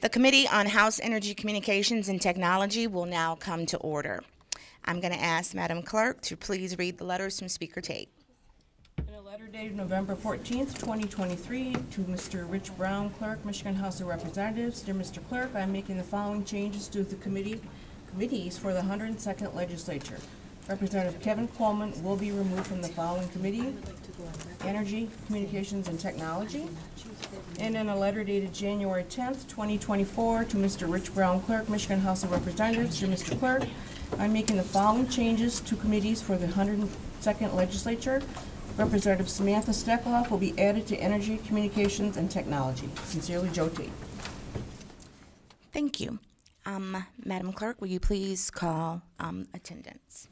The Committee on House Energy Communications and Technology will now come to order. I'm going to ask Madam Clerk to please read the letters from Speaker Tate. In a letter dated November 14th, 2023, to Mr. Rich Brown, Clerk, Michigan House of Representatives. Dear Mr. Clerk, I'm making the following changes to the committees for the 102nd Legislature. Representative Kevin Coleman will be removed from the following committee: Energy, Communications, and Technology. And in a letter dated January 10th, 2024, to Mr. Rich Brown, Clerk, Michigan House of Representatives. Dear Mr. Clerk, I'm making the following changes to committees for the 102nd Legislature. Representative Samantha Steckloff will be added to Energy, Communications, and Technology. Sincerely, Joe Tate. Thank you. Madam Clerk, will you please call attendance?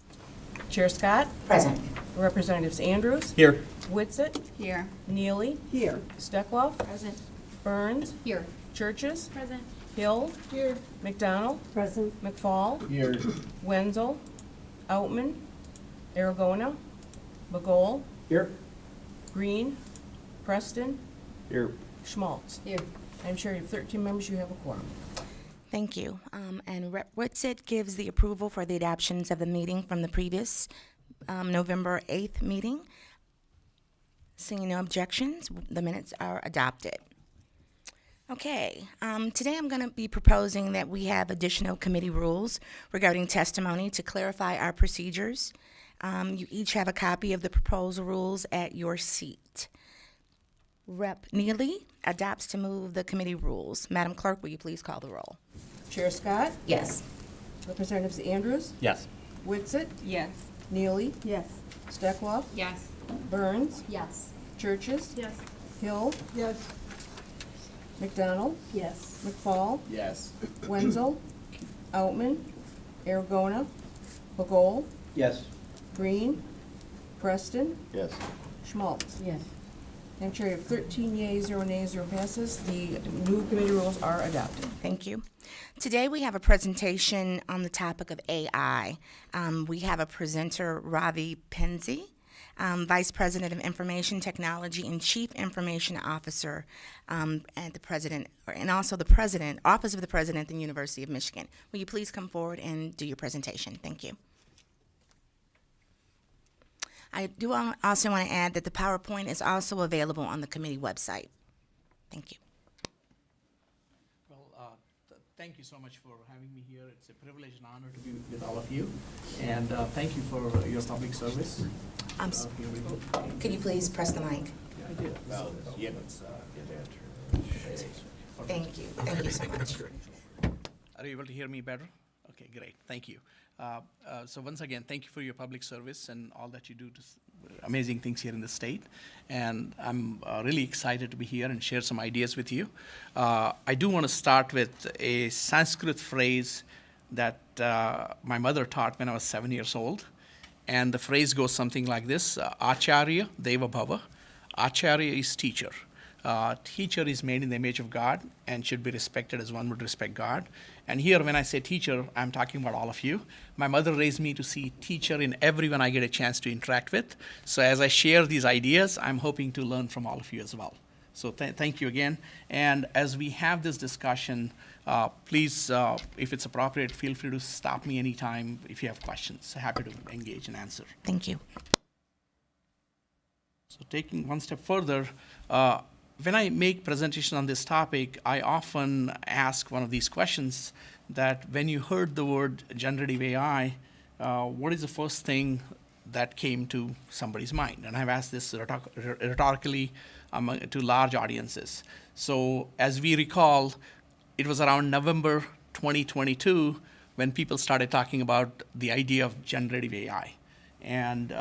Chair Scott. Present. Representatives Andrews. Here. Witsit. Here. Neely. Here. Steckloff. Present. Burns. Here. Churches. Present. Hill. Here. McDonald. Present. McFall. Here. Wenzel. Outman. Aragona. Bagol. Here. Green. Preston. Here. Schmaltz. Here. I'm sure you have 13 members. You have a quorum. Thank you. And Rep. Whitsitt gives the approval for the adoptions of the meeting from the previous November 8th meeting. Seeing no objections, the minutes are adopted. Okay, today I'm going to be proposing that we have additional committee rules regarding testimony to clarify our procedures. You each have a copy of the proposal rules at your seat. Rep. Neely adopts to move the committee rules. Madam Clerk, will you please call the roll? Chair Scott. Yes. Representatives Andrews. Yes. Witsit. Yes. Neely. Yes. Steckloff. Yes. Burns. Yes. Churches. Yes. Hill. Yes. McDonald. Yes. McFall. Yes. Wenzel. Outman. Aragona. Bagol. Yes. Green. Preston. Yes. Schmaltz. Yes. Madam Chair, you have 13 yeas, 0 nays, 0 passes. The new committee rules are adopted. Thank you. Today we have a presentation on the topic of AI. We have a presenter, Ravi Penzi, Vice President of Information Technology and Chief Information Officer at the President, and also the President, Office of the President at the University of Michigan. Will you please come forward and do your presentation? Thank you. I do also want to add that the PowerPoint is also available on the committee website. Thank you. Well, thank you so much for having me here. It's a privilege and honor to be with all of you. And thank you for your public service. Here we go. Could you please press the mic? Yeah, I did. Well, yeah. Thank you. Thank you so much. Are you able to hear me better? Okay, great. Thank you. So once again, thank you for your public service and all that you do to amazing things here in the state. And I'm really excited to be here and share some ideas with you. I do want to start with a Sanskrit phrase that my mother taught when I was 7 years old. And the phrase goes something like this: Acharya Deva Bhava. Acharya is teacher. Teacher is made in the image of God and should be respected as one would respect God. And here, when I say teacher, I'm talking about all of you. My mother raised me to see teacher in everyone I get a chance to interact with. So as I share these ideas, I'm hoping to learn from all of you as well. So thank you again. And as we have this discussion, please, if it's appropriate, feel free to stop me anytime if you have questions. Happy to engage and answer. Thank you. So taking one step further, when I make presentation on this topic, I often ask one of these questions: that when you heard the word generative AI, what is the first thing that came to somebody's mind? And I've asked this rhetorically to large audiences. So as we recall, it was around November 2022 when people started talking about the idea of generative AI. And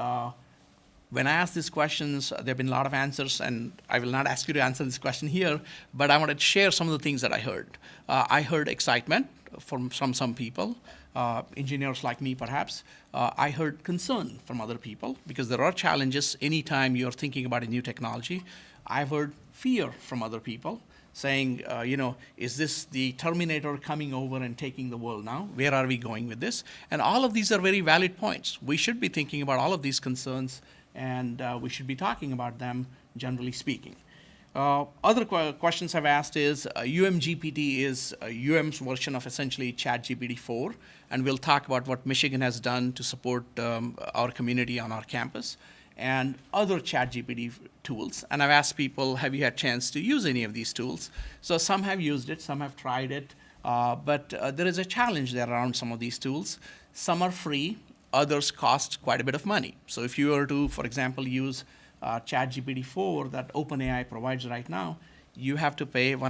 when I ask these questions, there have been a lot of answers, and I will not ask you to answer this question here, but I wanted to share some of the things that I heard. I heard excitement from some people, engineers like me perhaps. I heard concern from other people because there are challenges anytime you're thinking about a new technology. I've heard fear from other people saying, is this the Terminator coming over and taking the world now? Where are we going with this? And all of these are very valid points. We should be thinking about all of these concerns, and we should be talking about them, generally speaking. Other questions I've asked is UMGPT is UM's version of essentially ChatGPT 4, and we'll talk about what Michigan has done to support our community on our campus and other ChatGPT tools. And I've asked people, have you had a chance to use any of these tools? So some have used it, some have tried it, but there is a challenge there around some of these tools. Some are free, others cost quite a bit of money. So if you were to, for example, use ChatGPT 4 that OpenAI provides right now, one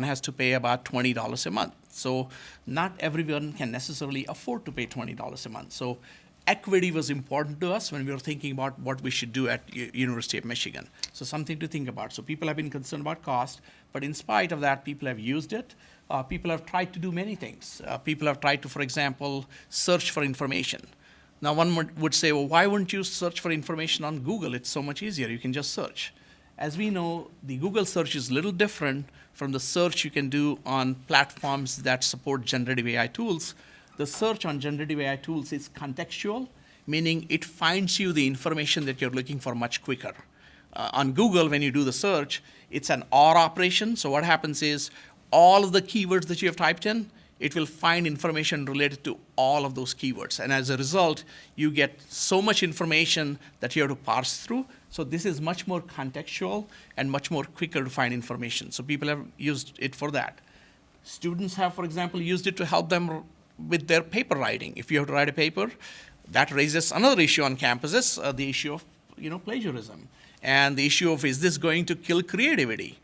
has to pay about $20 a month. So not everyone can necessarily afford to pay $20 a month. So equity was important to us when we were thinking about what we should do at University of Michigan. So something to think about. So people have been concerned about cost, but in spite of that, people have used it. People have tried to do many things. People have tried to, for example, search for information. Now, one would say, well, why wouldn't you search for information on Google? It's so much easier. You can just search. As we know, the Google search is a little different from the search you can do on platforms that support generative AI tools. The search on generative AI tools is contextual, meaning it finds you the information that you're looking for much quicker. On Google, when you do the search, it's an OR operation. So what happens is all of the keywords that you have typed in, it will find information related to all of those keywords. And as a result, you get so much information that you have to parse through. So this is much more contextual and much more quicker to find information. So people have used it for that. Students have, for example, used it to help them with their paper writing. If you have to write a paper, that raises another issue on campuses, the issue of plagiarism. And the issue of, is this going to kill creativity?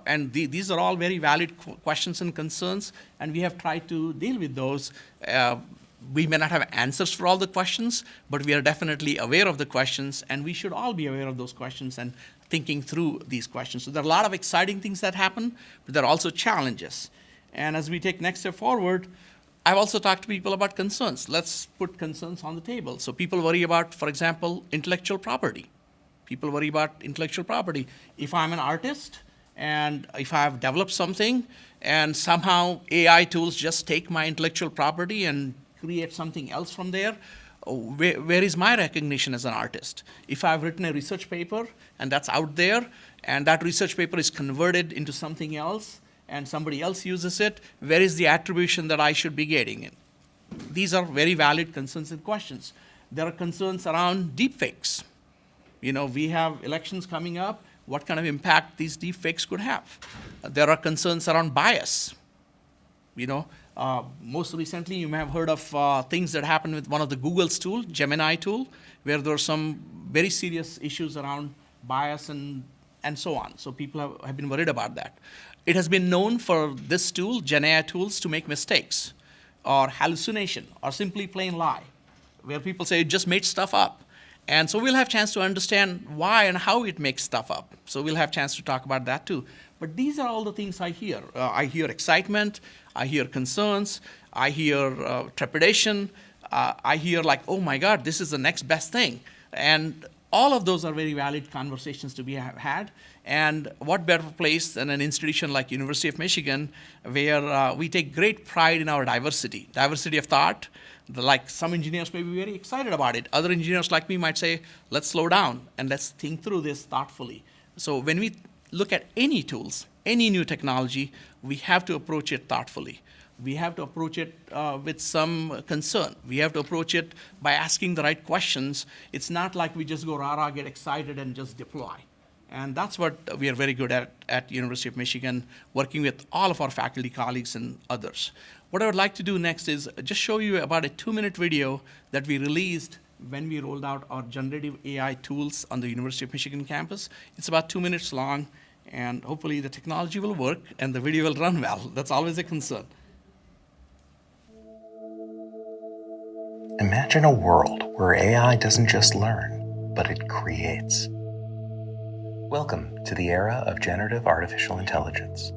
And these are all very valid questions and concerns, and we have tried to deal with those. We may not have answers for all the questions, but we are definitely aware of the questions, and we should all be aware of those questions and thinking through these questions. So there are a lot of exciting things that happen, but there are also challenges. And as we take next step forward, I've also talked to people about concerns. Let's put concerns on the table. So people worry about, for example, intellectual property. People worry about intellectual property. If I'm an artist, and if I've developed something and somehow AI tools just take my intellectual property and create something else from there, where is my recognition as an artist? If I've written a research paper and that's out there, and that research paper is converted into something else and somebody else uses it, where is the attribution that I should be getting in? These are very valid concerns and questions. There are concerns around deepfakes. We have elections coming up. What kind of impact these deepfakes could have? There are concerns around bias. Most recently, you may have heard of things that happened with one of the Google's tool, Gemini tool, where there are some very serious issues around bias and so on. So people have been worried about that. It has been known for this tool, Gen AI tools, to make mistakes or hallucination or simply plain lie, where people say it just made stuff up. And so we'll have a chance to understand why and how it makes stuff up. So we'll have a chance to talk about that too. But these are all the things I hear. I hear excitement, I hear concerns, I hear trepidation, I hear like, oh my God, this is the next best thing. And all of those are very valid conversations to be had. And what better place than an institution like University of Michigan, where we take great pride in our diversity of thought. Like some engineers may be very excited about it. Other engineers like me might say, let's slow down and let's think through this thoughtfully. So when we look at any tools, any new technology, we have to approach it thoughtfully. We have to approach it with some concern. We have to approach it by asking the right questions. It's not like we just go rah-rah, get excited, and just deploy. And that's what we are very good at University of Michigan, working with all of our faculty colleagues and others. What I would like to do next is just show you about a 2-minute video that we released when we rolled out our generative AI tools on the University of Michigan campus. It's about 2 minutes long, and hopefully the technology will work and the video will run well. That's always a concern. Imagine a world where AI doesn't just learn, but it creates. Welcome to the era of generative artificial intelligence.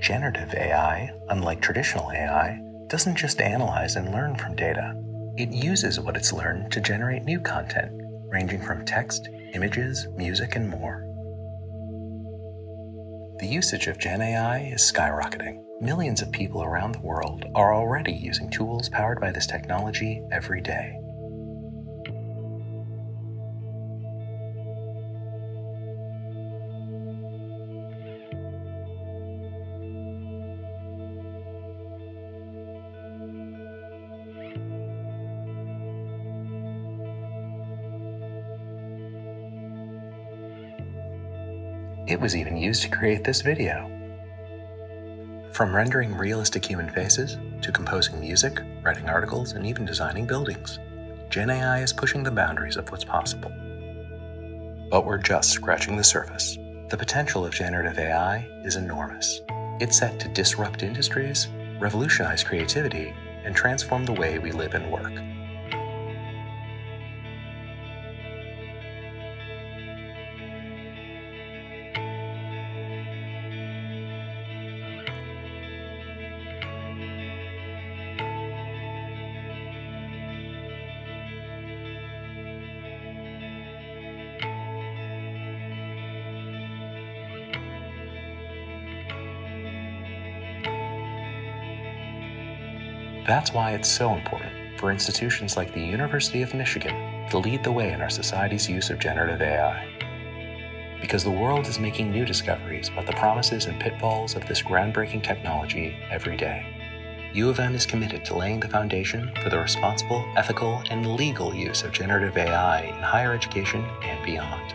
Generative AI, unlike traditional AI, doesn't just analyze and learn from data. It uses what it's learned to generate new content, ranging from text, images, music, and more. The usage of Gen AI is skyrocketing. Millions of people around the world are already using tools powered by this technology every day. It was even used to create this video. From rendering realistic human faces to composing music, writing articles, and even designing buildings, Gen AI is pushing the boundaries of what's possible. But we're just scratching the surface. The potential of generative AI is enormous. It's set to disrupt industries, revolutionize creativity, and transform the way we live and work. That's why it's so important for institutions like the University of Michigan to lead the way in our society's use of generative AI. Because the world is making new discoveries about the promises and pitfalls of this groundbreaking technology every day. U of M is committed to laying the foundation for the responsible, ethical, and legal use of generative AI in higher education and beyond.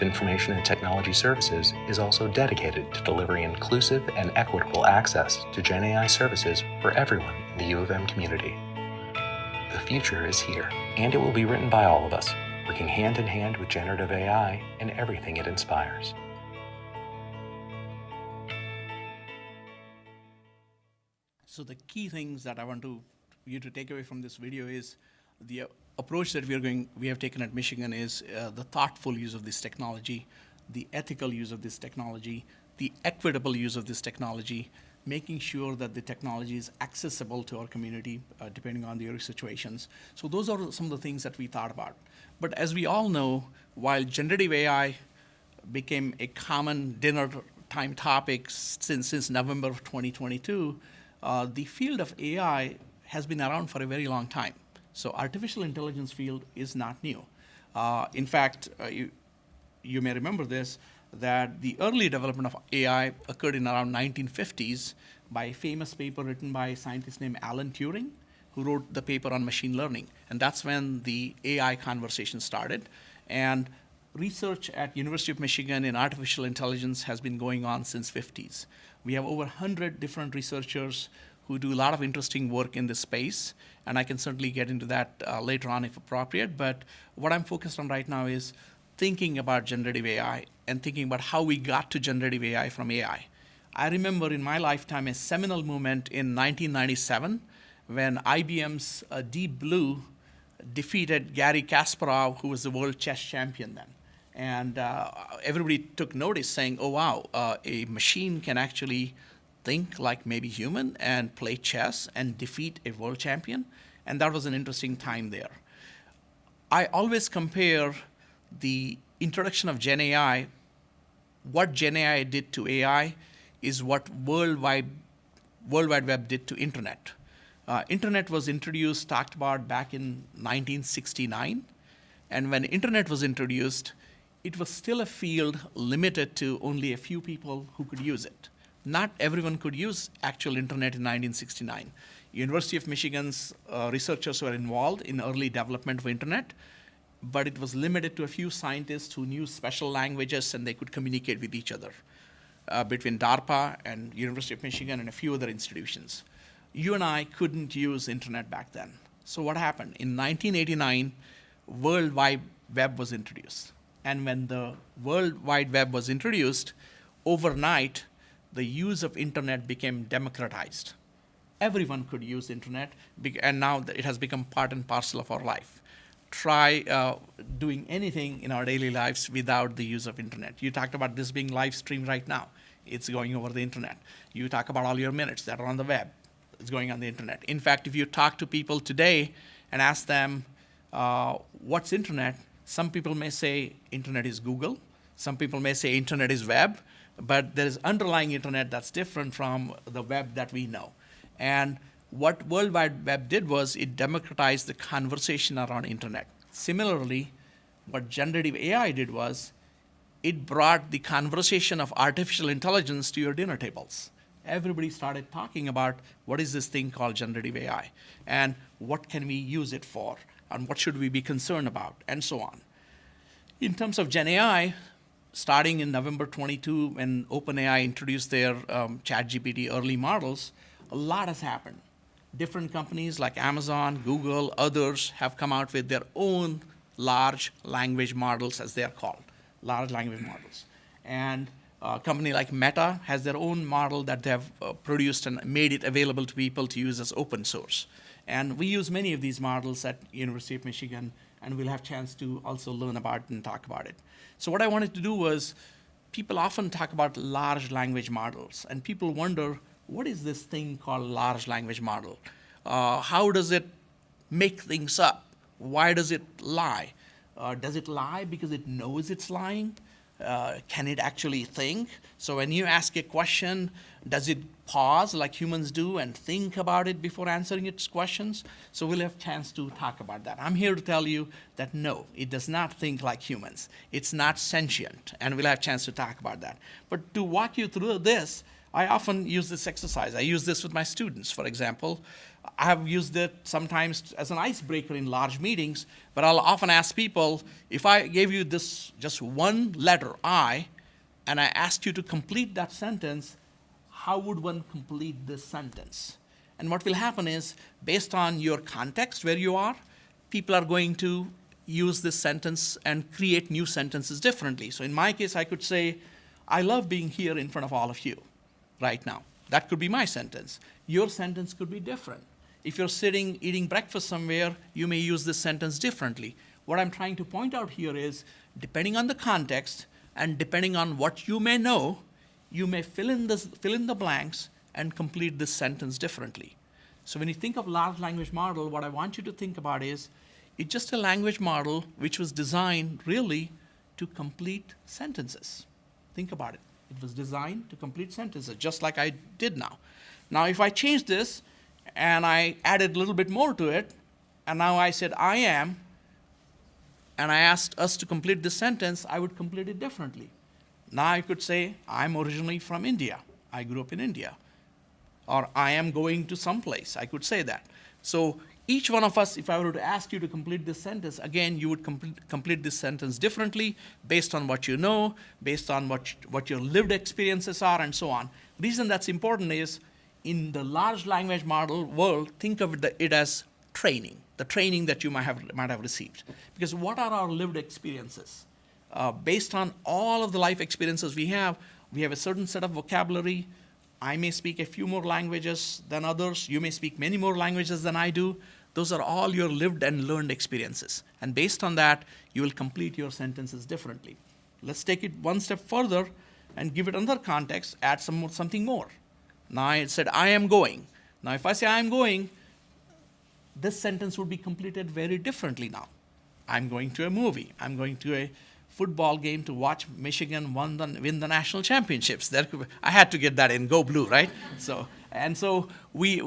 Information and Technology Services is also dedicated to delivering inclusive and equitable access to Gen AI services for everyone in the U of M community. The future is here, and it will be written by all of us, working hand in hand with generative AI and everything it inspires. So the key things that I want you to take away from this video is the approach that we have taken at Michigan is the thoughtful use of this technology, the ethical use of this technology, the equitable use of this technology, making sure that the technology is accessible to our community depending on their situations. So those are some of the things that we thought about. But as we all know, while generative AI became a common dinner time topic since November of 2022, the field of AI has been around for a very long time. So artificial intelligence field is not new. In fact, you may remember this, that the early development of AI occurred in around 1950s by a famous paper written by a scientist named Alan Turing, who wrote the paper on machine learning. And that's when the AI conversation started. And research at University of Michigan in artificial intelligence has been going on since 50s. We have over 100 different researchers who do a lot of interesting work in this space, and I can certainly get into that later on if appropriate. But what I'm focused on right now is thinking about generative AI and thinking about how we got to generative AI from AI. I remember in my lifetime a seminal moment in 1997 when IBM's Deep Blue defeated Garry Kasparov, who was the world chess champion then. And everybody took notice saying, oh wow, a machine can actually think like maybe human and play chess and defeat a world champion. And that was an interesting time there. I always compare the introduction of Gen AI, what Gen AI did to AI is what World Wide Web did to Internet. Internet was introduced, talked about back in 1969. And when Internet was introduced, it was still a field limited to only a few people who could use it. Not everyone could use actual internet in 1969. University of Michigan's researchers were involved in early development of internet, but it was limited to a few scientists who knew special languages and they could communicate with each other between DARPA and University of Michigan and a few other institutions. You and I couldn't use internet back then. So what happened? In 1989, World Wide Web was introduced. And when the World Wide Web was introduced, overnight, the use of internet became democratized. Everyone could use internet, and now it has become part and parcel of our life. Try doing anything in our daily lives without the use of internet. You talked about this being live streamed right now. It's going over the internet. You talk about all your minutes that are on the web. It's going on the internet. In fact, if you talk to people today and ask them, what's internet? Some people may say internet is Google. Some people may say internet is web. But there is underlying internet that's different from the web that we know. And what World Wide Web did was it democratized the conversation around internet. Similarly, what generative AI did was it brought the conversation of artificial intelligence to your dinner tables. Everybody started talking about what is this thing called generative AI and what can we use it for and what should we be concerned about and so on. In terms of Gen AI, starting in November 22, when OpenAI introduced their ChatGPT early models, a lot has happened. Different companies like Amazon, Google, others have come out with their own large language models, as they are called, large language models. And a company like Meta has their own model that they have produced and made it available to people to use as open source. And we use many of these models at University of Michigan, and we'll have a chance to also learn about it and talk about it. So what I wanted to do was, people often talk about large language models, and people wonder, what is this thing called large language model? How does it make things up? Why does it lie? Does it lie because it knows it's lying? Can it actually think? So when you ask a question, does it pause like humans do and think about it before answering its questions? So we'll have a chance to talk about that. I'm here to tell you that no, it does not think like humans. It's not sentient, and we'll have a chance to talk about that. But to walk you through this, I often use this exercise. I use this with my students, for example. I have used it sometimes as an icebreaker in large meetings, but I'll often ask people, if I gave you this just one letter, I, and I asked you to complete that sentence, how would one complete this sentence? And what will happen is, based on your context where you are, people are going to use this sentence and create new sentences differently. So in my case, I could say, I love being here in front of all of you right now. That could be my sentence. Your sentence could be different. If you're sitting eating breakfast somewhere, you may use this sentence differently. What I'm trying to point out here is, depending on the context and depending on what you may know, you may fill in the blanks and complete this sentence differently. So when you think of large language model, what I want you to think about is, it's just a language model which was designed really to complete sentences. Think about it. It was designed to complete sentences, just like I did now. Now, if I change this and I added a little bit more to it, and now I said, I am, and I asked us to complete this sentence, I would complete it differently. Now I could say, I'm originally from India. I grew up in India. Or I am going to someplace. I could say that. So each one of us, if I were to ask you to complete this sentence, again, you would complete this sentence differently based on what you know, based on what your lived experiences are, and so on. The reason that's important is, in the large language model world, think of it as training, the training that you might have received. Because what are our lived experiences? Based on all of the life experiences we have a certain set of vocabulary. I may speak a few more languages than others. You may speak many more languages than I do. Those are all your lived and learned experiences. And based on that, you will complete your sentences differently. Let's take it one step further and give it another context, add something more. Now I said, I am going. Now if I say I am going, this sentence would be completed very differently now. I'm going to a movie. I'm going to a football game to watch Michigan win the national championships. I had to get that in, go blue, right? So we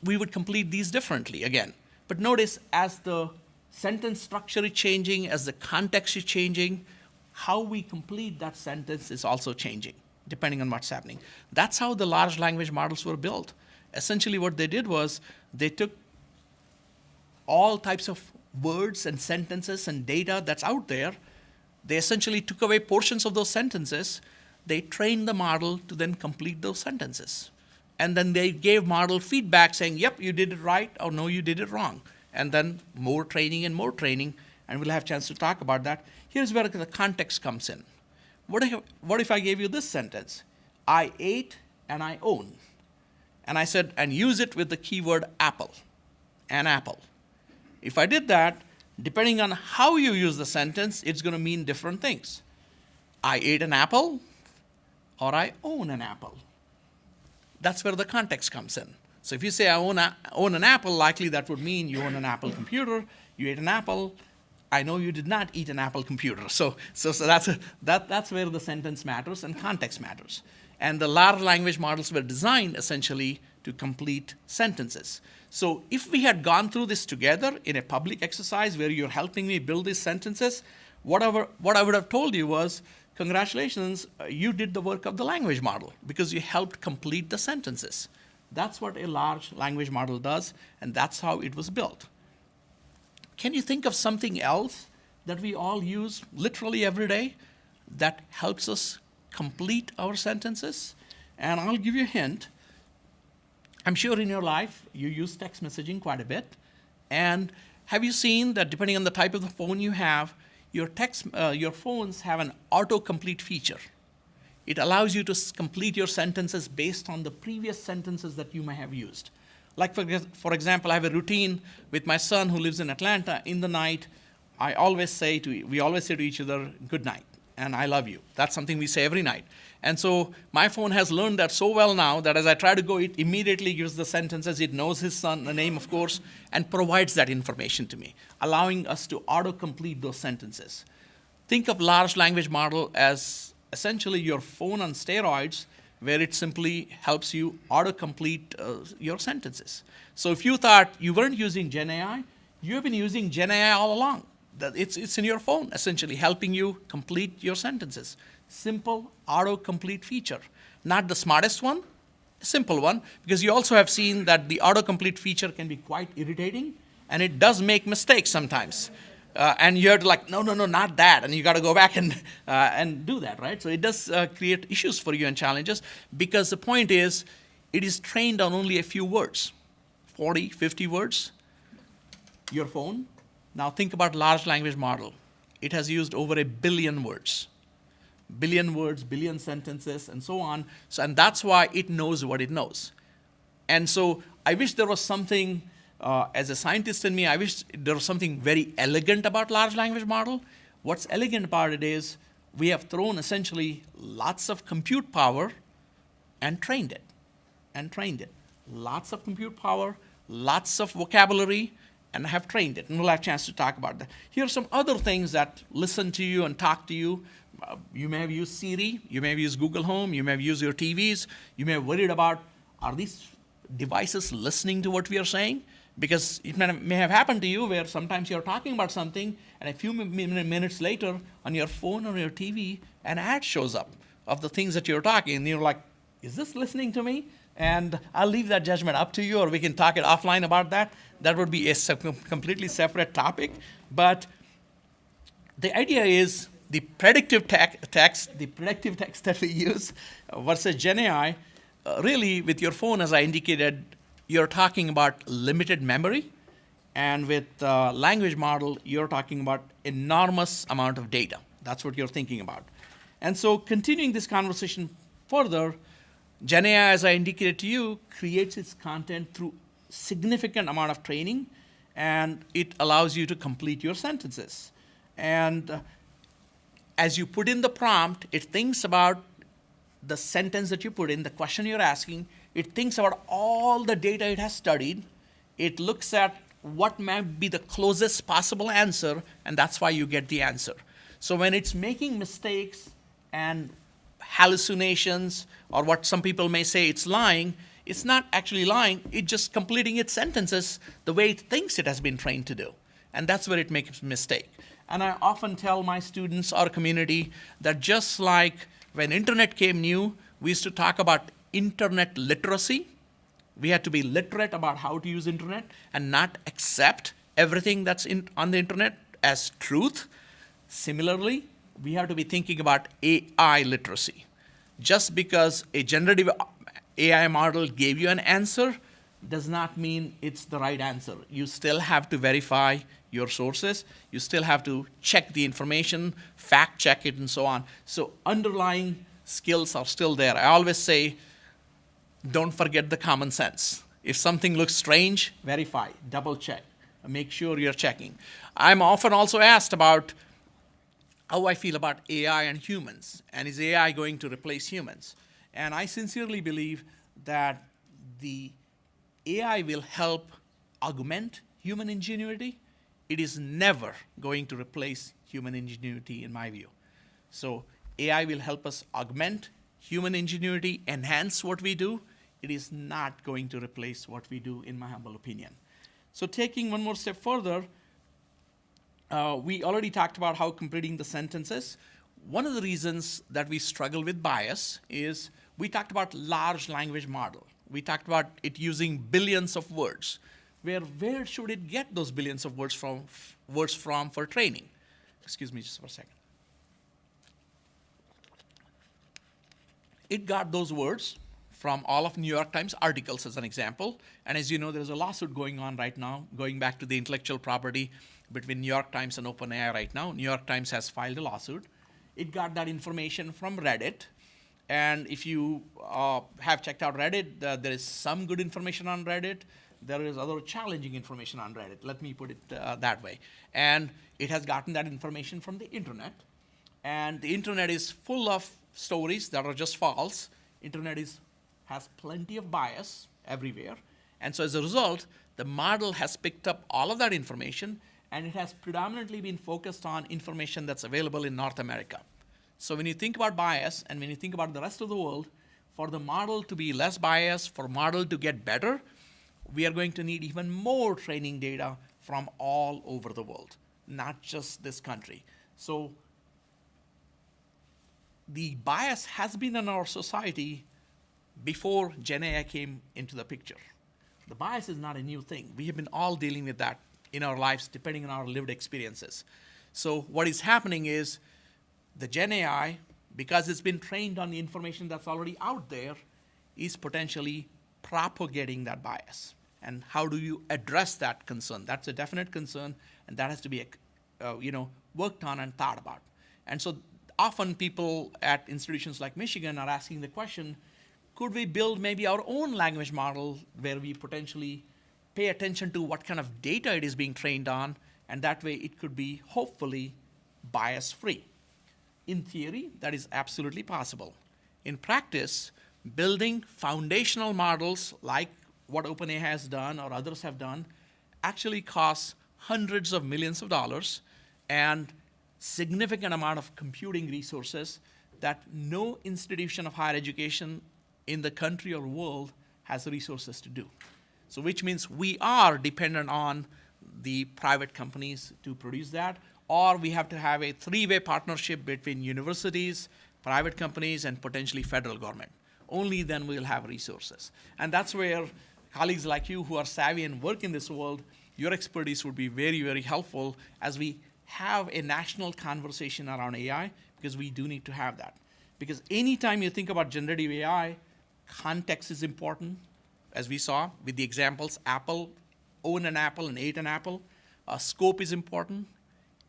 would complete these differently again. But notice, as the sentence structure is changing, as the context is changing, how we complete that sentence is also changing, depending on what's happening. That's how the large language models were built. Essentially what they did was, they took all types of words and sentences and data that's out there. They essentially took away portions of those sentences. They trained the model to then complete those sentences. And then they gave model feedback saying, yep, you did it right, or no, you did it wrong. And then more training, and we'll have a chance to talk about that. Here's where the context comes in. What if I gave you this sentence? I ate and I own. And I said, and use it with the keyword apple, an apple. If I did that, depending on how you use the sentence, it's going to mean different things. I ate an apple, or I own an apple. That's where the context comes in. So if you say I own an apple, likely that would mean you own an Apple computer. You ate an apple. I know you did not eat an Apple computer. So that's where the sentence matters and context matters. And the large language models were designed essentially to complete sentences. So if we had gone through this together in a public exercise where you're helping me build these sentences, what I would have told you was, congratulations, you did the work of the language model because you helped complete the sentences. That's what a large language model does, and that's how it was built. Can you think of something else that we all use literally every day that helps us complete our sentences. And I'll give you a hint. I'm sure in your life you use text messaging quite a bit. And have you seen that depending on the type of the phone you have, your phones have an autocomplete feature? It allows you to complete your sentences based on the previous sentences that you may have used. Like for example, I have a routine with my son who lives in Atlanta. In the night, we always say to each other, good night, and I love you. That's something we say every night. And so my phone has learned that so well now that as I try to go, it immediately gives the sentences. It knows his son, the name, of course, and provides that information to me, allowing us to autocomplete those sentences. Think of large language model as essentially your phone on steroids, where it simply helps you autocomplete your sentences. So if you thought you weren't using Gen AI, you have been using Gen AI all along. It's in your phone, essentially, helping you complete your sentences. Simple autocomplete feature. Not the smartest one, a simple one, because you also have seen that the autocomplete feature can be quite irritating, and it does make mistakes sometimes. And you're like, no, not that, and you got to go back and do that, right? So it does create issues for you and challenges, because the point is, it is trained on only a few words, 40, 50 words. Your phone. Now think about large language model. It has used over 1 billion words. Billion sentences, and so on. So, and that's why it knows what it knows. And so I wish there was something, as a scientist in me, I wish there was something very elegant about large language model. What's elegant about it is we have thrown essentially lots of compute power and trained it. Lots of compute power, lots of vocabulary, and have trained it. And we'll have a chance to talk about that. Here are some other things that listen to you and talk to you. You may have used Siri, you may have used Google Home, you may have used your TVs, you may have worried about, are these devices listening to what we are saying? Because it may have happened to you where sometimes you're talking about something, and a few minutes later on your phone or your TV, an ad shows up of the things that you're talking, and you're like, is this listening to me? And I'll leave that judgment up to you, or we can talk it offline about that. That would be a completely separate topic. But the idea is the predictive text that we use versus Gen AI, really with your phone, as I indicated, you're talking about limited memory. And with language model, you're talking about enormous amount of data. That's what you're thinking about. And so continuing this conversation further, Gen AI, as I indicated to you, creates its content through significant amount of training, and it allows you to complete your sentences. And as you put in the prompt, it thinks about the sentence that you put in, the question you're asking. It thinks about all the data it has studied. It looks at what might be the closest possible answer, and that's why you get the answer. So when it's making mistakes and hallucinations, or what some people may say it's lying, it's not actually lying, it's just completing its sentences the way it thinks it has been trained to do. And that's where it makes a mistake. And I often tell my students or community that just like when internet came new, we used to talk about internet literacy. We had to be literate about how to use internet and not accept everything that's on the internet as truth. Similarly, we have to be thinking about AI literacy. Just because a generative AI model gave you an answer does not mean it's the right answer. You still have to verify your sources. You still have to check the information, fact check it, and so on. So underlying skills are still there. I always say, don't forget the common sense. If something looks strange, verify, double check, make sure you're checking. I'm often also asked about how I feel about AI and humans, and is AI going to replace humans? And I sincerely believe that the AI will help augment human ingenuity. It is never going to replace human ingenuity, in my view. So AI will help us augment human ingenuity, enhance what we do. It is not going to replace what we do, in my humble opinion. So taking one more step further, we already talked about how completing the sentences. One of the reasons that we struggle with bias is we talked about large language model. We talked about it using billions of words. Where should it get those billions of words from for training? Excuse me just for a second. it got those words from all of New York Times articles as an example. And as you know, there's a lawsuit going on right now, going back to the intellectual property between New York Times and OpenAI right now. New York Times has filed a lawsuit. It got that information from Reddit. And if you have checked out Reddit, there is some good information on Reddit. There is other challenging information on Reddit. Let me put it that way. And it has gotten that information from the internet. And the internet is full of stories that are just false. Internet has plenty of bias everywhere. And so as a result, the model has picked up all of that information, and it has predominantly been focused on information that's available in North America. So when you think about bias, and when you think about the rest of the world, for the model to be less biased, for model to get better, we are going to need even more training data from all over the world, not just this country. So the bias has been in our society before Gen AI came into the picture. The bias is not a new thing. We have been all dealing with that in our lives, depending on our lived experiences. So what is happening is the Gen AI, because it's been trained on the information that's already out there, is potentially propagating that bias. And how do you address that concern? That's a definite concern, and that has to be worked on and thought about. And so often people at institutions like Michigan are asking the question, could we build maybe our own language model where we potentially pay attention to what kind of data it is being trained on, and that way it could be hopefully bias-free. In theory, that is absolutely possible. In practice, building foundational models like what OpenAI has done or others have done actually costs hundreds of millions of dollars and significant amount of computing resources that no institution of higher education in the country or world has the resources to do. So which means we are dependent on the private companies to produce that, or we have to have a three-way partnership between universities, private companies, and potentially federal government. Only then we'll have resources. And that's where colleagues like you who are savvy and work in this world, your expertise would be very, very helpful as we have a national conversation around AI, because we do need to have that. Because anytime you think about generative AI, context is important, as we saw with the examples, Apple, own an Apple and ate an apple. Scope is important.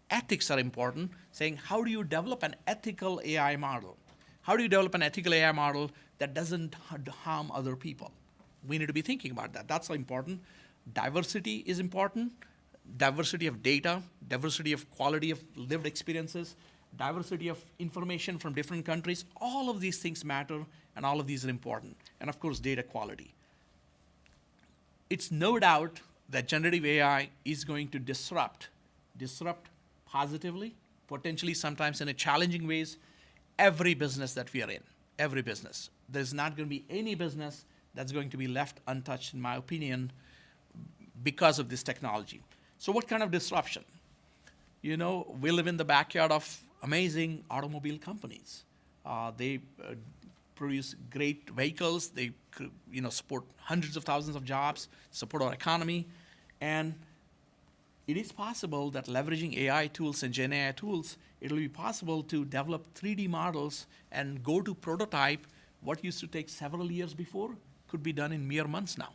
Ethics are important, saying how do you develop an ethical AI model? How do you develop an ethical AI model that doesn't harm other people? We need to be thinking about that. That's important. Diversity is important. Diversity of data, diversity of quality of lived experiences, diversity of information from different countries. All of these things matter, and all of these are important. And of course, data quality. It's no doubt that generative AI is going to disrupt positively, potentially sometimes in a challenging ways, every business that we are in, every business. There's not going to be any business that's going to be left untouched, in my opinion, because of this technology. So what kind of disruption? We live in the backyard of amazing automobile companies. They produce great vehicles. They support hundreds of thousands of jobs, support our economy. And it is possible that leveraging AI tools and Gen AI tools, it'll be possible to develop 3D models and go to prototype. What used to take several years before could be done in mere months now.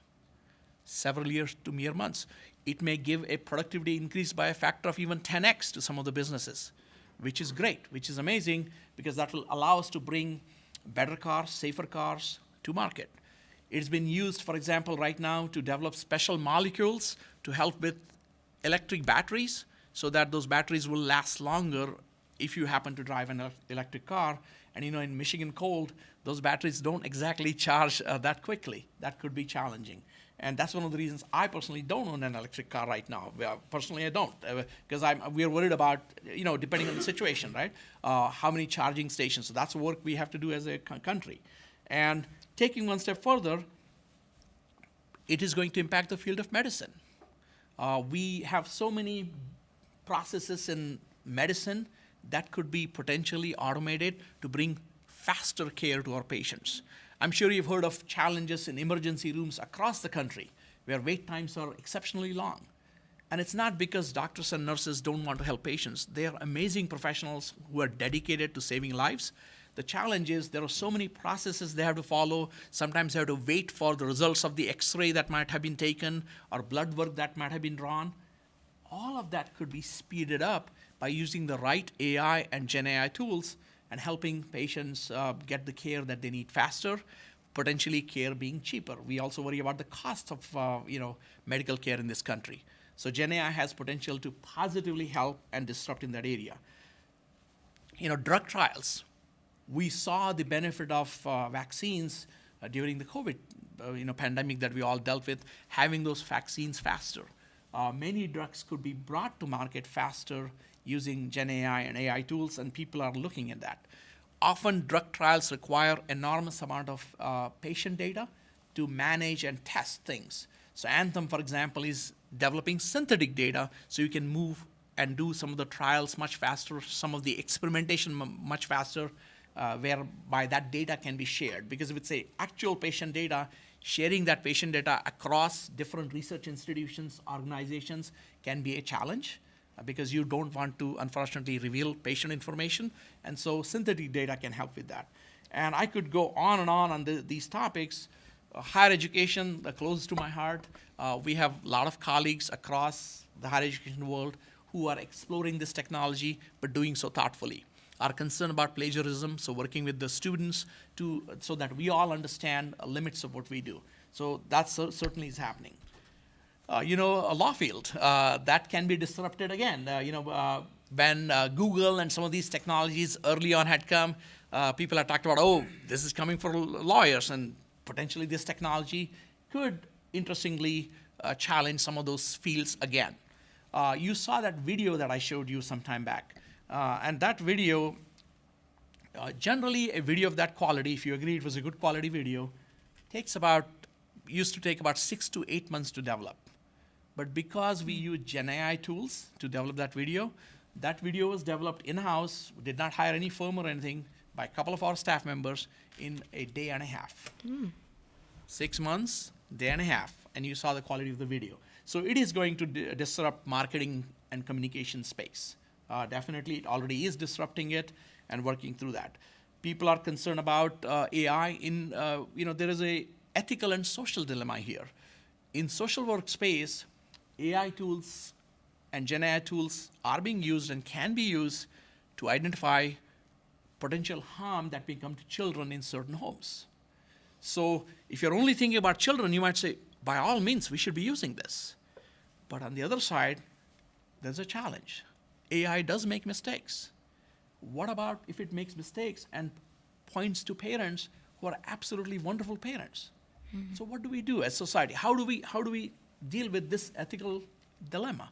Several years to mere months. It may give a productivity increase by a factor of even 10x to some of the businesses, which is great, which is amazing, because that will allow us to bring better cars, safer cars to market. It's been used, for example, right now to develop special molecules to help with electric batteries, so that those batteries will last longer if you happen to drive an electric car. And in Michigan cold, those batteries don't exactly charge that quickly. That could be challenging. And that's one of the reasons I personally don't own an electric car right now. Personally, I don't, because we're worried about, depending on the situation, right? How many charging stations? So that's work we have to do as a country. And taking one step further, it is going to impact the field of medicine. We have so many processes in medicine that could be potentially automated to bring faster care to our patients. I'm sure you've heard of challenges in emergency rooms across the country where wait times are exceptionally long. And it's not because doctors and nurses don't want to help patients. They are amazing professionals who are dedicated to saving lives. The challenge is there are so many processes they have to follow. Sometimes they have to wait for the results of the X-ray that might have been taken or blood work that might have been drawn. All of that could be speeded up by using the right AI and Gen AI tools and helping patients get the care that they need faster, potentially care being cheaper. We also worry about the cost of medical care in this country. So Gen AI has potential to positively help and disrupt in that area. Drug trials. We saw the benefit of vaccines during the COVID pandemic that we all dealt with, having those vaccines faster. Many drugs could be brought to market faster using Gen AI and AI tools, and people are looking at that. Often drug trials require enormous amount of patient data to manage and test things. So Anthem, for example, is developing synthetic data so you can move and do some of the trials much faster, some of the experimentation much faster, whereby that data can be shared. Because if it's a actual patient data, sharing that patient data across different research institutions, organizations can be a challenge because you don't want to, unfortunately, reveal patient information. And so synthetic data can help with that. And I could go on these topics. Higher education, close to my heart. We have a lot of colleagues across the higher education world who are exploring this technology, but doing so thoughtfully. Are concerned about plagiarism, so working with the students so that we all understand limits of what we do. So that certainly is happening. A law field, that can be disrupted again. When Google and some of these technologies early on had come, people had talked about, this is coming for lawyers, and potentially this technology could, interestingly, challenge some of those fields again. You saw that video that I showed you some time back. And that video, generally a video of that quality, if you agree it was a good quality video, used to take about 6 to 8 months to develop. But because we use Gen AI tools to develop that video was developed in-house, we did not hire any firm or anything, by a couple of our staff members in a day and a half. 6 months, day and a half, and you saw the quality of the video. So it is going to disrupt marketing and communication space. Definitely, it already is disrupting it and working through that. People are concerned about AI there is a ethical and social dilemma here. In social workspace, AI tools and Gen AI tools are being used and can be used to identify potential harm that may come to children in certain homes. So if you're only thinking about children, you might say, by all means, we should be using this. But on the other side, there's a challenge. AI does make mistakes. What about if it makes mistakes and points to parents who are absolutely wonderful parents? Mm-hmm. So what do we do as society? How do we deal with this ethical dilemma?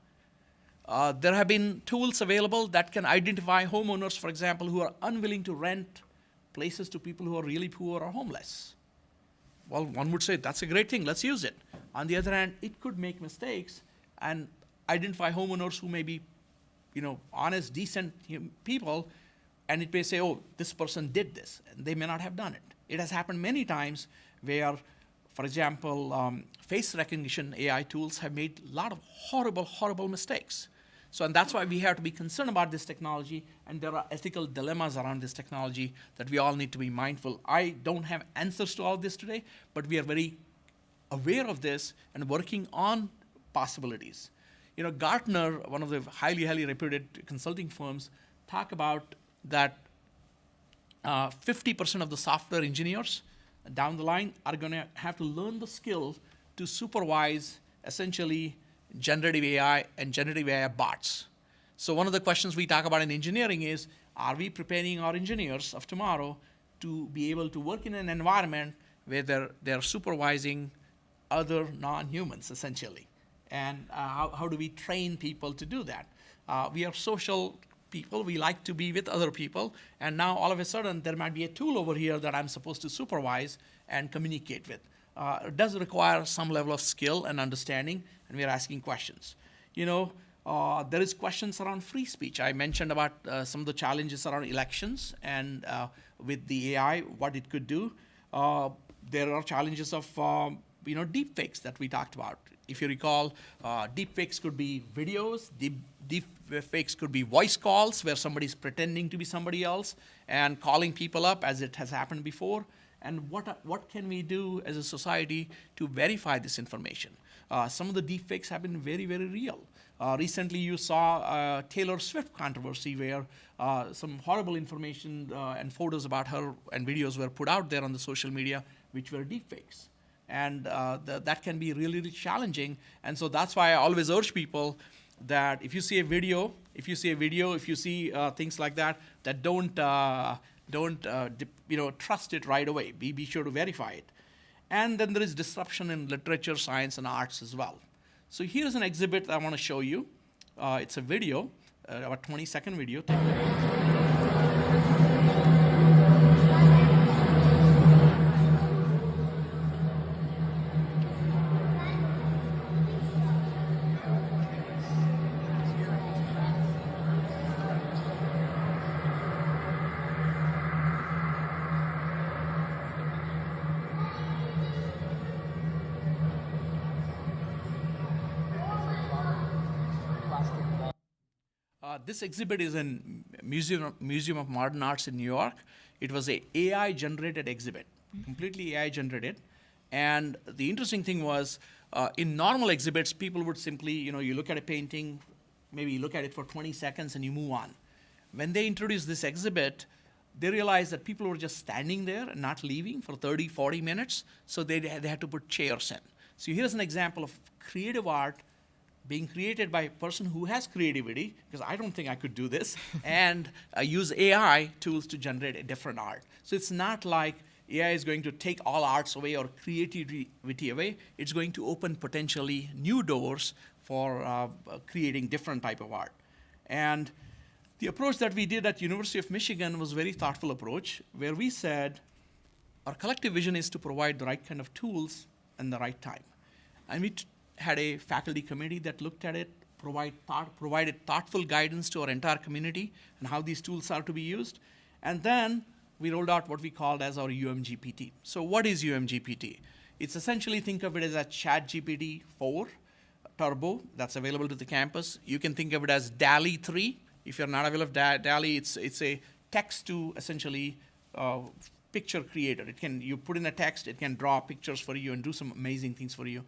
There have been tools available that can identify homeowners, for example, who are unwilling to rent places to people who are really poor or homeless. Well, one would say that's a great thing, let's use it. On the other hand, it could make mistakes and identify homeowners who may be honest, decent people, and it may say, this person did this, and they may not have done it. It has happened many times where, for example, face recognition AI tools have made a lot of horrible, horrible mistakes. And that's why we have to be concerned about this technology, and there are ethical dilemmas around this technology that we all need to be mindful. I don't have answers to all of this today, but we are very aware of this and working on possibilities. Gartner, one of the highly, highly reputed consulting firms, talk about that 50% of the software engineers down the line are going to have to learn the skill to supervise essentially generative AI and generative AI bots. So one of the questions we talk about in engineering is, are we preparing our engineers of tomorrow to be able to work in an environment where they're supervising other non-humans, essentially? And how do we train people to do that? We are social people. We like to be with other people. And now all of a sudden, there might be a tool over here that I'm supposed to supervise and communicate with. It does require some level of skill and understanding, and we're asking questions. There is questions around free speech. I mentioned about some of the challenges around elections and with the AI, what it could do. There are challenges of deep fakes that we talked about. if you recall, deepfakes could be videos, deepfakes could be voice calls where somebody's pretending to be somebody else and calling people up as it has happened before. And what can we do as a society to verify this information? Some of the deepfakes have been very, very real. Recently, you saw Taylor Swift controversy where some horrible information and photos about her and videos were put out there on the social media, which were deepfakes. And that can be really, really challenging. And so that's why I always urge people that if you see a video, if you see things like that, that don't trust it right away. Be sure to verify it. And then there is disruption in literature, science, and arts as well. So here's an exhibit I want to show you. It's a video, about 20-second video. Take a look. This exhibit is in Museum of Modern Arts in New York. It was a AI-generated exhibit, completely AI-generated. And the interesting thing was, in normal exhibits, people would simply, you look at a painting, maybe you look at it for 20 seconds and you move on. When they introduced this exhibit, they realized that people were just standing there and not leaving for 30, 40 minutes, so they had to put chairs in. So here's an example of creative art being created by a person who has creativity, because I don't think I could do this, and use AI tools to generate a different art. So it's not like AI is going to take all arts away or creativity away. It's going to open potentially new doors for creating different type of art. And the approach that we did at University of Michigan was a very thoughtful approach, where we said our collective vision is to provide the right kind of tools in the right time. And we had a faculty committee that looked at it, provided thoughtful guidance to our entire community on how these tools are to be used. And then we rolled out what we called as our UMGPT. So what is UMGPT? It's essentially, think of it as a ChatGPT 4 Turbo that's available to the campus. You can think of it as DALL-E 3. If you're not aware of DALL-E, it's a text to essentially picture creator. You put in a text, it can draw pictures for you and do some amazing things for you.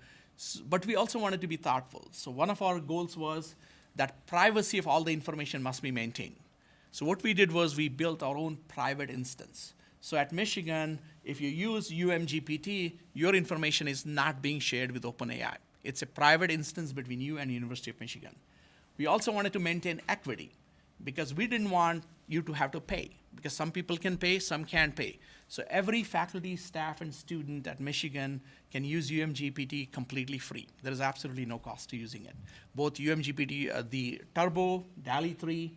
But we also wanted to be thoughtful. So one of our goals was that privacy of all the information must be maintained. So what we did was we built our own private instance. So at Michigan, if you use UMGPT, your information is not being shared with OpenAI. It's a private instance between you and University of Michigan. We also wanted to maintain equity, because we didn't want you to have to pay, because some people can pay, some can't pay. So every faculty, staff, and student at Michigan can use UMGPT completely free. There is absolutely no cost to using it. Both UMGPT, the Turbo, DALL-E 3,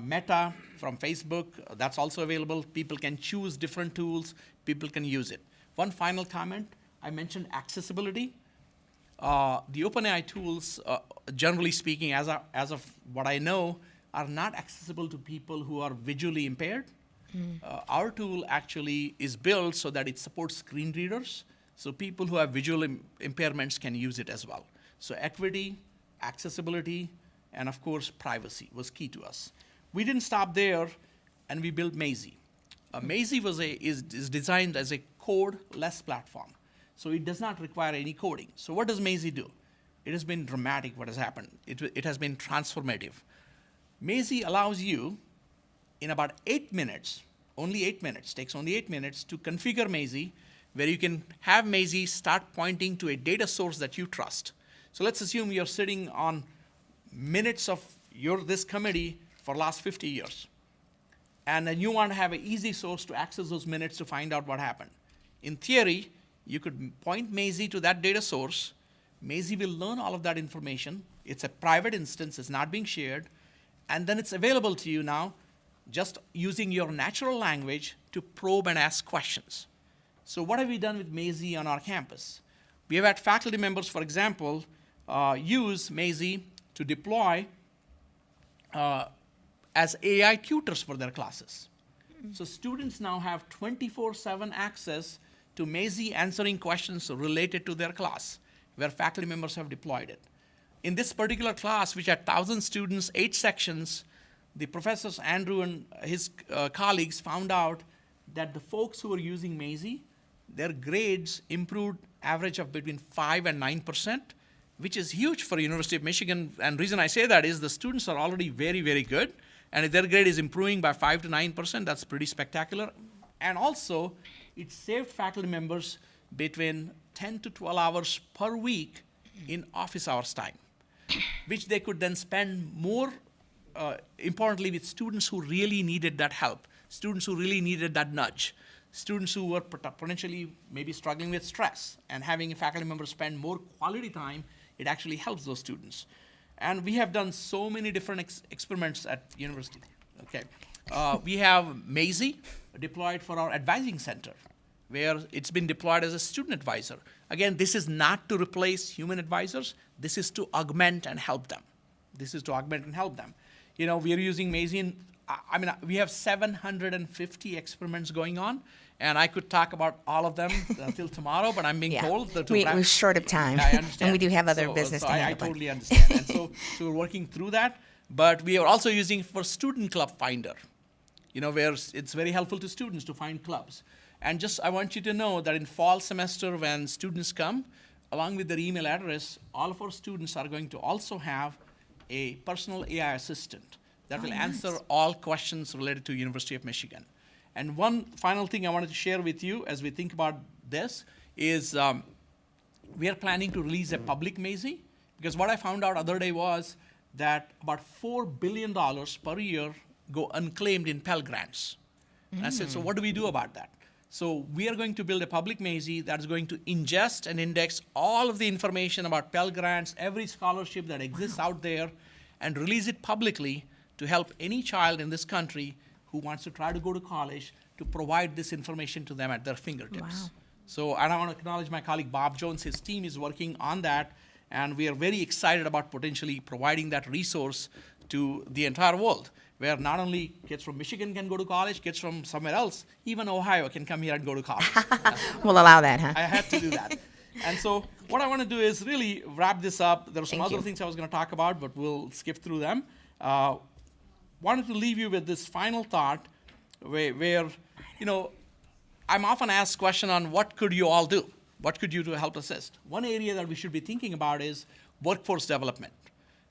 Meta from Facebook, that's also available. People can choose different tools. People can use it. One final comment, I mentioned accessibility. The OpenAI tools, generally speaking, as of what I know, are not accessible to people who are visually impaired. Our tool actually is built so that it supports screen readers, so people who have visual impairments can use it as well. So equity, accessibility, and of course privacy was key to us. We didn't stop there, and we built Maisie. Maisie is designed as a code-less platform, so it does not require any coding. So what does Maisie do? It has been dramatic what has happened. It has been transformative. Maisie allows you, in about 8 minutes, only 8 minutes, takes only 8 minutes to configure Maisie, where you can have Maisie start pointing to a data source that you trust. So let's assume you're sitting on minutes of this committee for the last 50 years. And then you want to have an easy source to access those minutes to find out what happened. In theory, you could point Maisie to that data source. Maisie will learn all of that information. It's a private instance, it's not being shared. And then it's available to you now, just using your natural language to probe and ask questions. So what have we done with Maisie on our campus? We have had faculty members, for example, use Maisie to deploy as AI tutors for their classes. So students now have 24/7 access to Maisie answering questions related to their class. where faculty members have deployed it. In this particular class, which had 1,000 students, 8 sections, the professors, Andrew and his colleagues, found out that the folks who were using Maisie, their grades improved average of between 5 and 9%, which is huge for University of Michigan. And reason I say that is the students are already very, very good. And if their grade is improving by 5 to 9%, that's pretty spectacular. And also, it saved faculty members between 10 to 12 hours per week in office hours time, which they could then spend more importantly with students who really needed that help, students who really needed that nudge, students who were potentially maybe struggling with stress, and having a faculty member spend more quality time, it actually helps those students. And we have done so many different experiments at university. Okay, we have Maisie deployed for our advising center, where it's been deployed as a student advisor. Again, this is not to replace human advisors. This is to augment and help them. This is to augment and help them. You know, we are using Maisie in, we have 750 experiments going on, and I could talk about all of them till tomorrow, but I'm being told that we're short of time. I understand. And we do have other business so to handle. I totally understand. And so we're working through that, but we are also using for Student Club Finder, you know, where it's very helpful to students to find clubs. And just, I want you to know that in fall semester when students come, along with their email address, all of our students are going to also have a personal AI assistant that will answer all questions related to University of Michigan. And one final thing I wanted to share with you as we think about this is we are planning to release a public Maisie, because what I found out other day was that about $4 billion per year go unclaimed in Pell Grants. And I said, so what do we do about that? So we are going to build a public Maisie that is going to ingest and index all of the information about Pell Grants, every scholarship that exists out there, and release it publicly to help any child in this country who wants to try to go to college to provide this information to them at their fingertips. Wow. So, and I want to acknowledge my colleague Bob Jones. His team is working on that, and we are very excited about potentially providing that resource to the entire world, where not only kids from Michigan can go to college, kids from somewhere else, even Ohio can come here and go to college. We'll allow that, huh? I had to do that. And so what I want to do is really wrap this up. There are some Thank other you. things I was going to talk about, but we'll skip through them. Wanted to leave you with this final thought where, you know, I'm often asked question on what could you all do? What could you do to help assist? One area that we should be thinking about is workforce development.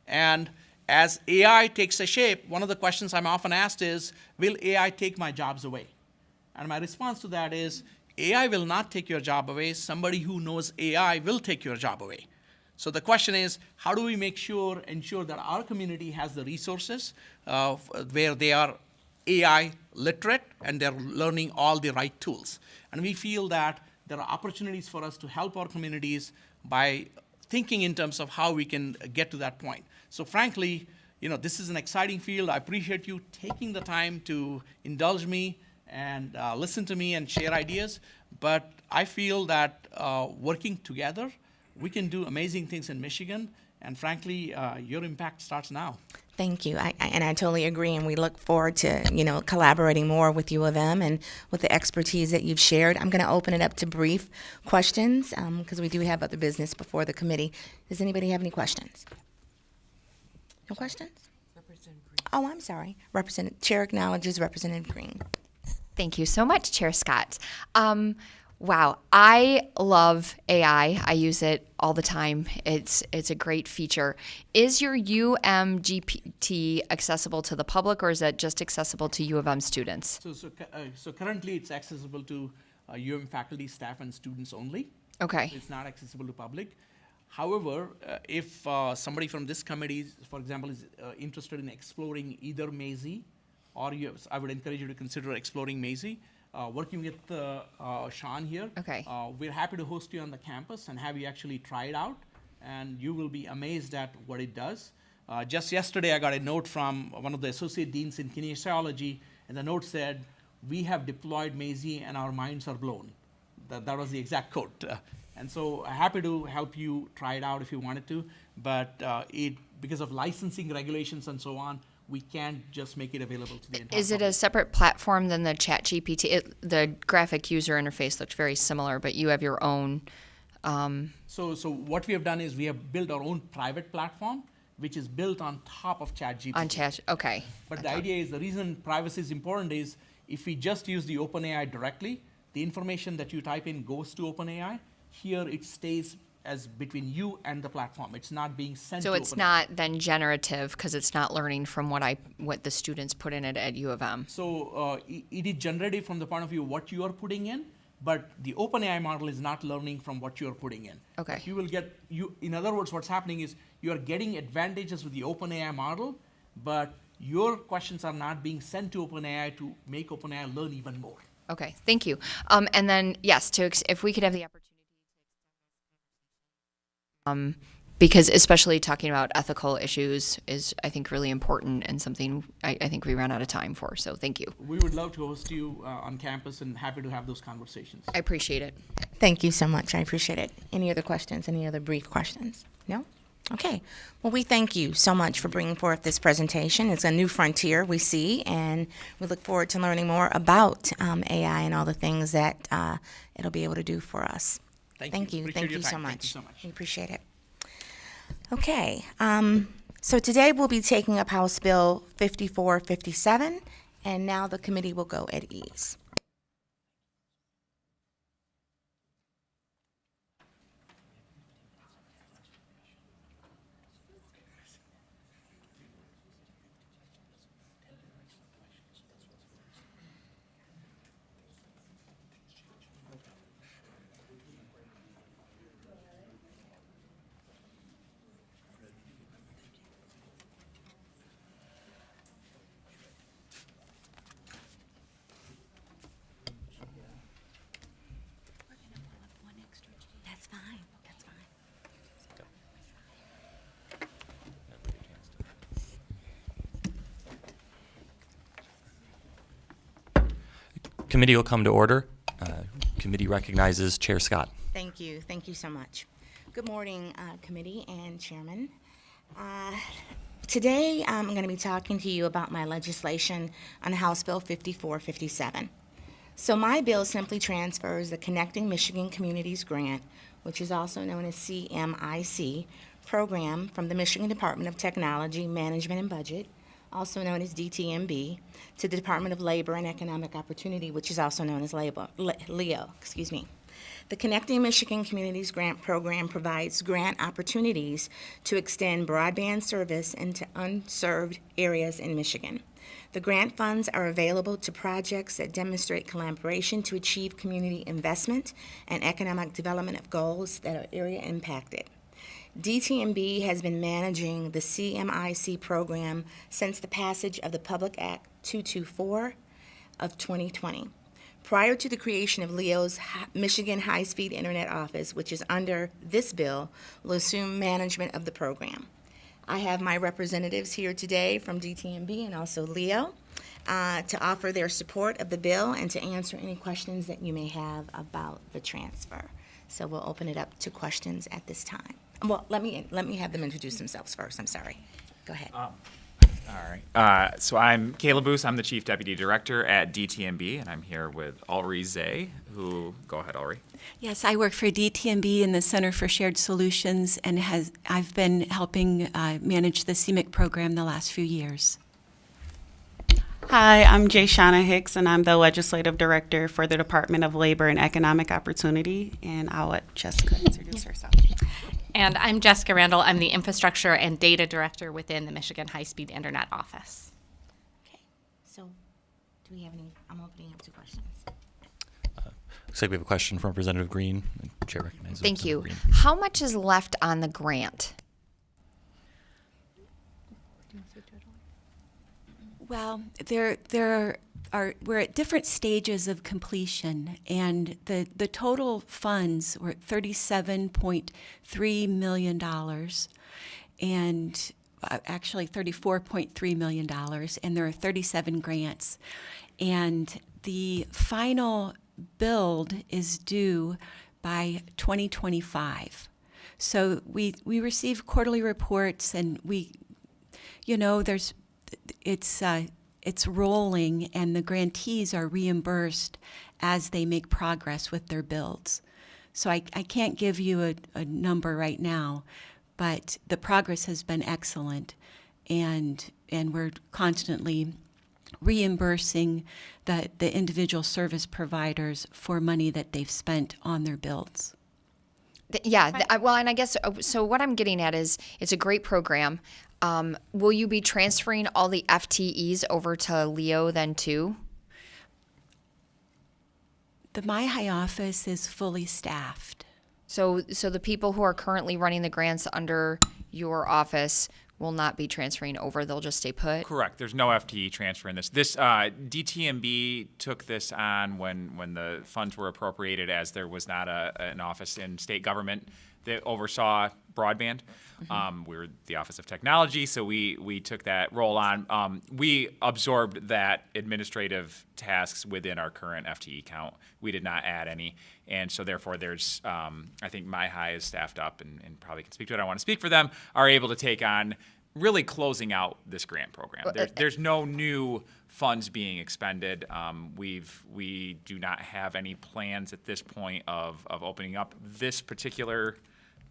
And as AI takes a shape, one of the questions I'm often asked is, will AI take my jobs away? And my response to that is, AI will not take your job away. Somebody who knows AI will take your job away. So the question is, how do we ensure that our community has the resources where they are AI literate and they're learning all the right tools? And we feel that there are opportunities for us to help our communities by thinking in terms of how we can get to that point. So frankly, you know, this is an exciting field. I appreciate you taking the time to indulge me and listen to me and share ideas. But I feel that working together, we can do amazing things in Michigan. And frankly, your impact starts now. Thank you. I totally agree, and we look forward to, you know, collaborating more with U of M and with the expertise that you've shared. I'm going to open it up to brief questions because we do have other business before the committee. Does anybody have any questions? No questions? Representative Green. Oh, I'm sorry. Chair acknowledges Representative Green. Thank you so much, Chair Scott. Wow, I love AI. I use it all the time. It's a great feature. Is your UM-GPT accessible to the public, or is that just accessible to U of M students? So currently it's accessible to UM faculty, staff, and students only. Okay. It's not accessible to public. However, if somebody from this committee, for example, is interested in exploring either Maisie or I would encourage you to consider exploring Maisie. Working with Sean here, Okay. We're happy to host you on the campus and have you actually try it out, and you will be amazed at what it does. Just yesterday, I got a note from one of the associate deans in kinesiology, and the note said, "We have deployed Maisie and our minds are blown." That was the exact quote. And so happy to help you try it out if you wanted to, but because of licensing regulations and so on, we can't just make it available to the entire Is it public. a separate platform than the ChatGPT? The graphic user interface looked very similar, but you have your own So what we have done is we have built our own private platform, which is built on top of ChatGPT. On chat, okay. But the idea is the reason privacy is important is if we just use the OpenAI directly, the information that you type in goes to OpenAI. Here it stays as between you and the platform. It's not being sent So to it's OpenAI. not then generative because it's not learning from what the students put in it at U of M. So it is generative from the point of view what you are putting in, but the OpenAI model is not learning from what you are putting in. Okay. But you will get, in other words, what's happening is you are getting advantages with the OpenAI model, but your questions are not being sent to OpenAI to make OpenAI learn even more. Okay, thank you. And then, yes, if we could have the opportunity. Because especially talking about ethical issues is, I think, really important and something I think we ran out of time for. So thank you. We would love to host you on campus and happy to have those conversations. I appreciate it. Thank you so much. I appreciate it. Any other questions? Any other brief questions? No? Okay. Well, we thank you so much for bringing forth this presentation. It's a new frontier we see, and we look forward to learning more about AI and all the things that it'll be able to do for us. Thank you. Appreciate Thank your you so time. much. Thank you so much. We appreciate it. Okay. So today we'll be taking up House Bill 5457, and now the committee will go at ease. That's fine. That's fine. Committee will come to order. Committee recognizes Chair Scott. Thank you. Thank you so much. Good morning, committee and chairman. Today, I'm going to be talking to you about my legislation on House Bill 5457. So my bill simply transfers the Connecting Michigan Communities Grant, which is also known as CMIC, program from the Michigan Department of Technology, Management and Budget, also known as DTMB, to the Department of Labor and Economic Opportunity, which is also known as LEO. The Connecting Michigan Communities Grant Program provides grant opportunities to extend broadband service into unserved areas in Michigan. The grant funds are available to projects that demonstrate collaboration to achieve community investment and economic development of goals that are area impacted. DTMB has been managing the CMIC program since the passage of the Public Act 224 of 2020. Prior to the creation of LEO's Michigan High-Speed Internet Office, which is under this bill, will assume management of the program. I have my representatives here today from DTMB and also LEO to offer their support of the bill and to answer any questions that you may have about the transfer. So we'll open it up to questions at this time. Well, let me have them introduce themselves first. I'm sorry. Go ahead. All right. So I'm Caleb Boos. I'm the Chief Deputy Director at DTMB, and I'm here with Ulri Zay, who, go ahead, Ulri. Yes, I work for DTMB in the Center for Shared Solutions, and I've been helping manage the CMIC program the last few years. Hi, I'm Jay Shauna Hicks, and I'm the Legislative Director for the Department of Labor and Economic Opportunity, and I'll let Jessica introduce herself. And I'm Jessica Randall. I'm the Infrastructure and Data Director within the Michigan High-Speed Internet Office. Okay. So do we have any? I'm opening up to questions. Looks like we have a question from Representative Green. Chair recognizes Thank you. Representative Green. How much is left on the grant? Well, we're at different stages of completion, and the total funds were $37.3 million, and actually $34.3 million, and there are 37 grants. And the final build is due by 2025. So we receive quarterly reports, and it's rolling, and the grantees are reimbursed as they make progress with their builds. So I can't give you a number right now, but the progress has been excellent, and we're constantly reimbursing the individual service providers for money that they've spent on their builds. Well, and I guess so. What I'm getting at is it's a great program. Will you be transferring all the FTEs over to Leo then too? The MyHigh office is fully staffed. So the people who are currently running the grants under your office will not be transferring over. They'll just stay put. Correct. There's no FTE transfer in this. This DTMB took this on when the funds were appropriated, as there was not an office in state government that oversaw broadband. We were the Office of Technology, so we took that role on. We absorbed that administrative tasks within our current FTE count. We did not add any, and so therefore there's, I think MyHigh is staffed up and probably can speak to it. I want to speak for them, are able to take on really closing out this grant program. There's no new funds being expended. We do not have any plans at this point of opening up this particular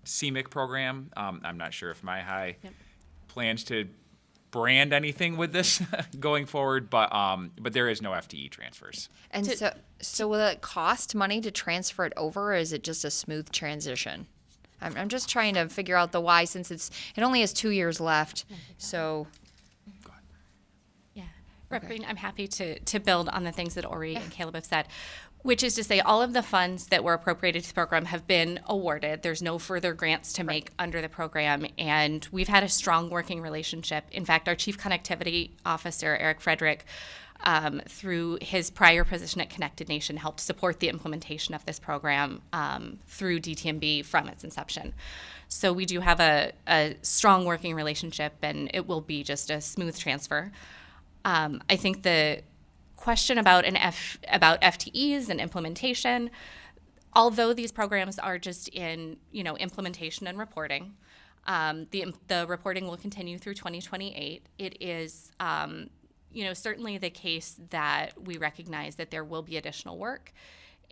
CMIC program. I'm not sure if MyHigh plans to brand anything with this going forward, but there is no FTE transfers. And so will it cost money to transfer it over, or is it just a smooth transition? I'm just trying to figure out the why, since it only has 2 years left. So. Yeah, Rep. Green, I'm happy to build on the things that Ori and Caleb have said, which is to say all of the funds that were appropriated to the program have been awarded. There's no further grants to make under the program, and we've had a strong working relationship. In fact, our Chief Connectivity Officer, Eric Frederick, through his prior position at Connected Nation, helped support the implementation of this program through DTMB from its inception. So we do have a strong working relationship, and it will be just a smooth transfer. I think the question about about FTEs and implementation, although these programs are just in implementation and reporting, the reporting will continue through 2028. It is certainly the case that we recognize that there will be additional work,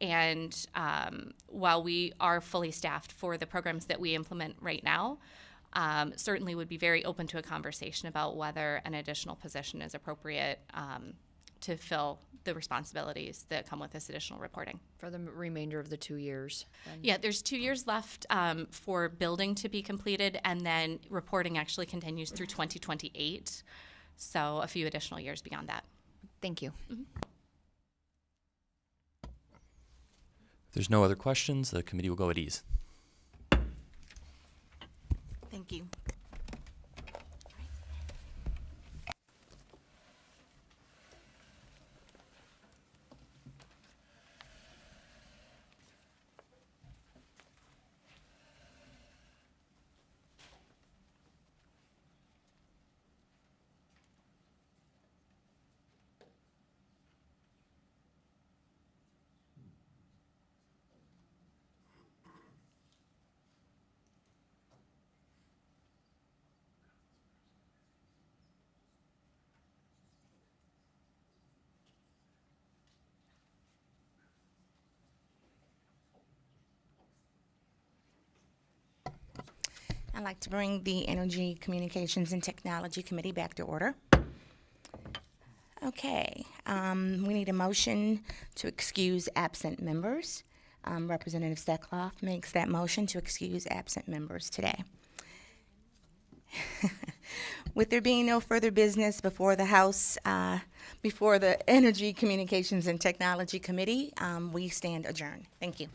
and while we are fully staffed for the programs that we implement right now, certainly would be very open to a conversation about whether an additional position is appropriate to fill the responsibilities that come with this additional reporting. For the remainder of the 2 years. Yeah, there's 2 years left for building to be completed, and then reporting actually continues through 2028. So a few additional years beyond that. Thank you. Mm-hmm. If there's no other questions, the committee will go at ease. Thank you. I'd like to bring the Energy, Communications, and Technology Committee back to order. Okay, we need a motion to excuse absent members. Representative Steckloff makes that motion to excuse absent members today. With there being no further business before the House, before the Energy, Communications, and Technology Committee, we stand adjourned. Thank you.